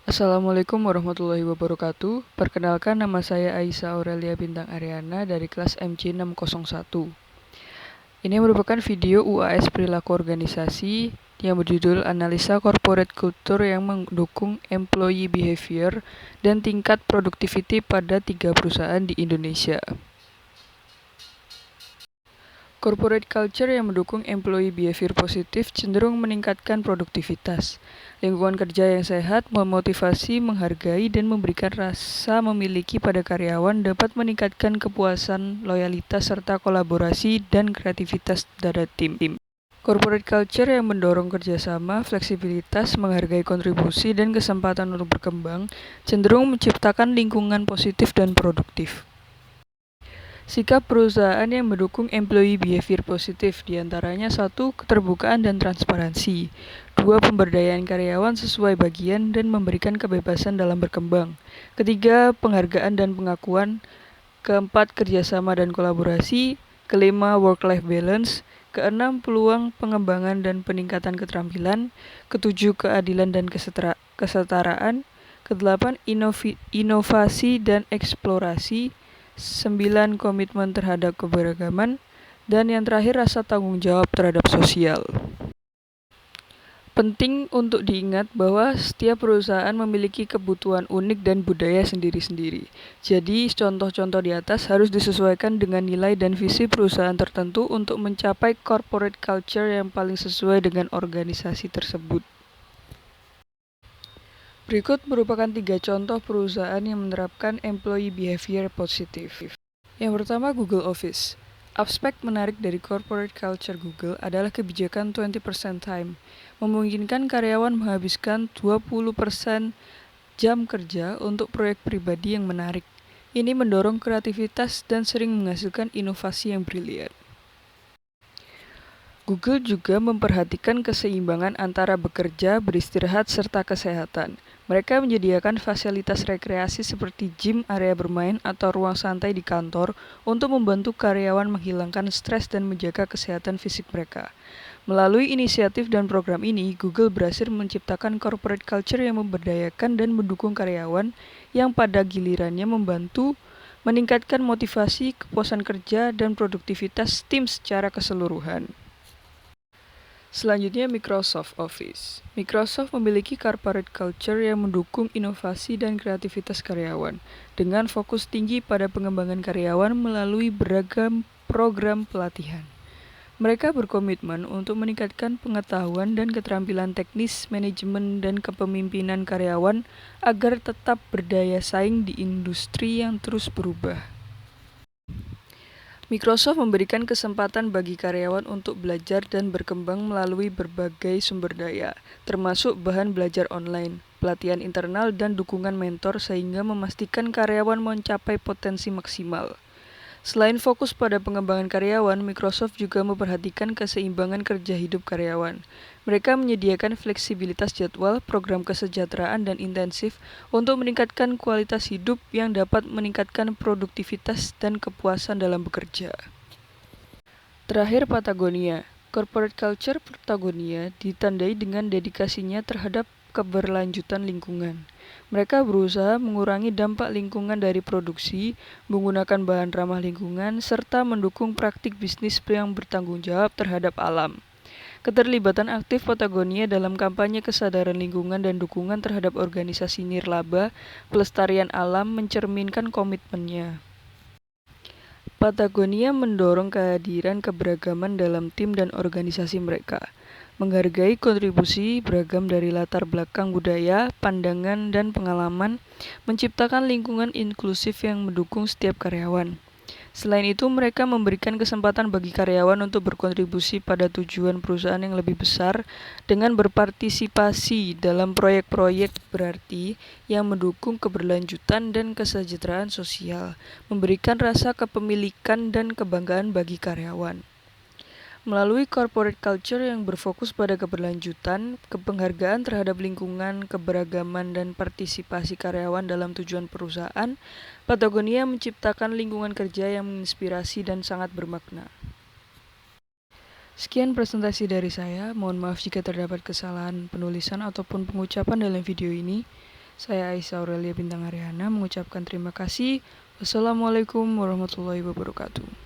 Assalamualaikum warahmatullahi wabarakatuh. Perkenalkan, nama saya Aisyah Aurelia Bintang Ariana dari kelas MC 601. Ini merupakan video UAS perilaku organisasi yang berjudul Analisa Corporate Culture yang mendukung Employee Behavior dan tingkat productivity pada 3 perusahaan di Indonesia. Corporate culture yang mendukung employee behavior positif cenderung meningkatkan produktivitas. Lingkungan kerja yang sehat memotivasi, menghargai, dan memberikan rasa memiliki pada karyawan dapat meningkatkan kepuasan, loyalitas, serta kolaborasi dan kreativitas dari tim. Corporate culture yang mendorong kerjasama, fleksibilitas, menghargai kontribusi, dan kesempatan untuk berkembang cenderung menciptakan lingkungan positif dan produktif. Sikap perusahaan yang mendukung employee behavior positif diantaranya 1. Keterbukaan dan transparansi. 2. Pemberdayaan karyawan sesuai bagian dan memberikan kebebasan dalam berkembang. 3. Penghargaan dan pengakuan. 4. Kerjasama dan kolaborasi. 5. Work-life balance. 6. Peluang pengembangan dan peningkatan keterampilan. 7. Keadilan dan kesetaraan. 8. Inovasi dan eksplorasi. 9. Komitmen terhadap keberagaman. Dan yang terakhir, rasa tanggung jawab terhadap sosial. Penting untuk diingat bahwa setiap perusahaan memiliki kebutuhan unik dan budaya sendiri-sendiri. Jadi, contoh-contoh di atas harus disesuaikan dengan nilai dan visi perusahaan tertentu untuk mencapai corporate culture yang paling sesuai dengan organisasi tersebut. Berikut merupakan 3 contoh perusahaan yang menerapkan employee behavior positif. Yang pertama, Google Office. Aspek menarik dari corporate culture Google adalah kebijakan 20% time, memungkinkan karyawan menghabiskan 20% jam kerja untuk proyek pribadi yang menarik. Ini mendorong kreativitas dan sering menghasilkan inovasi yang brilian. Google juga memperhatikan keseimbangan antara bekerja, beristirahat, serta kesehatan. Mereka menyediakan fasilitas rekreasi seperti gym, area bermain, atau ruang santai di kantor untuk membantu karyawan menghilangkan stres dan menjaga kesehatan fisik mereka. Melalui inisiatif dan program ini, Google berhasil menciptakan corporate culture yang memberdayakan dan mendukung karyawan yang pada gilirannya membantu meningkatkan motivasi, kepuasan kerja, dan produktivitas tim secara keseluruhan. Selanjutnya, Microsoft Office. Microsoft memiliki corporate culture yang mendukung inovasi dan kreativitas karyawan, dengan fokus tinggi pada pengembangan karyawan melalui beragam program pelatihan. Mereka berkomitmen untuk meningkatkan pengetahuan dan keterampilan teknis, manajemen, dan kepemimpinan karyawan agar tetap berdaya saing di industri yang terus berubah. Microsoft memberikan kesempatan bagi karyawan untuk belajar dan berkembang melalui berbagai sumber daya, termasuk bahan belajar online, pelatihan internal, dan dukungan mentor sehingga memastikan karyawan mencapai potensi maksimal. Selain fokus pada pengembangan karyawan, Microsoft juga memperhatikan keseimbangan kerja hidup karyawan. Mereka menyediakan fleksibilitas jadwal, program kesejahteraan, dan intensif untuk meningkatkan kualitas hidup yang dapat meningkatkan produktivitas dan kepuasan dalam bekerja. Terakhir, Patagonia. Corporate culture Patagonia ditandai dengan dedikasinya terhadap keberlanjutan lingkungan. Mereka berusaha mengurangi dampak lingkungan dari produksi, menggunakan bahan ramah lingkungan, serta mendukung praktik bisnis yang bertanggung jawab terhadap alam. Keterlibatan aktif Patagonia dalam kampanye kesadaran lingkungan dan dukungan terhadap organisasi nirlaba pelestarian alam mencerminkan komitmennya. Patagonia mendorong kehadiran keberagaman dalam tim dan organisasi mereka, menghargai kontribusi beragam dari latar belakang budaya, pandangan, dan pengalaman, menciptakan lingkungan inklusif yang mendukung setiap karyawan. Selain itu, mereka memberikan kesempatan bagi karyawan untuk berkontribusi pada tujuan perusahaan yang lebih besar dengan berpartisipasi dalam proyek-proyek berarti yang mendukung keberlanjutan dan kesejahteraan sosial, memberikan rasa kepemilikan dan kebanggaan bagi karyawan. Melalui corporate culture yang berfokus pada keberlanjutan, penghargaan terhadap lingkungan, keberagaman, dan partisipasi karyawan dalam tujuan perusahaan, Patagonia menciptakan lingkungan kerja yang menginspirasi dan sangat bermakna. Sekian presentasi dari saya, mohon maaf jika terdapat kesalahan penulisan ataupun pengucapan dalam video ini. Saya Aisyah Aurelia Bintang Ariana mengucapkan terima kasih. Wassalamualaikum warahmatullahi wabarakatuh.